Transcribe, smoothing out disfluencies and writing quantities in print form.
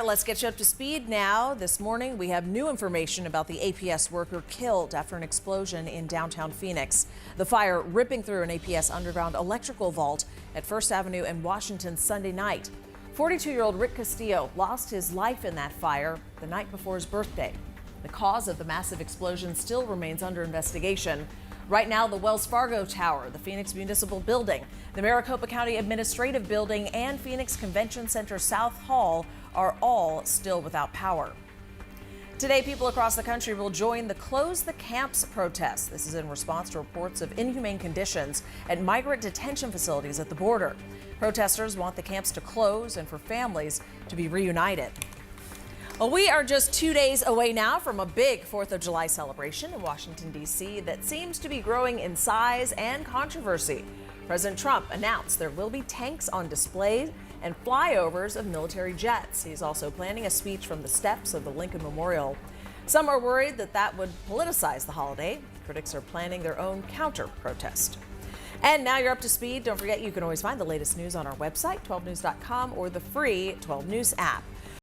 let's get you up to speed now. This morning, we have new information about the APS worker killed after an explosion in downtown Phoenix. The fire ripping through an APS underground electrical vault at First Avenue and Washington Sunday night. 42-year-old Rick Castillo lost his life in that fire the night before his birthday. The cause of the massive explosion still remains under investigation. Right now, the Wells Fargo Tower, the Phoenix Municipal Building, the Maricopa County Administrative Building, and Phoenix Convention Center South Hall are all still without power. Today, people across the country will join the Close the Camps protest. This is in response to reports of inhumane conditions at migrant detention facilities at the border. Protesters want the camps to close and for families to be reunited. Well, we are just 2 days away now from a big 4th of July celebration in Washington, D.C. that seems to be growing in size and controversy. President Trump announced there will be tanks on display and flyovers of military jets. He's also planning a speech from the steps of the Lincoln Memorial. Some are worried that that would politicize the holiday. Critics are planning their own counter-protest. And now you're up to speed. Don't forget, you can always find the latest news on our website, 12news.com, or the free 12 News app.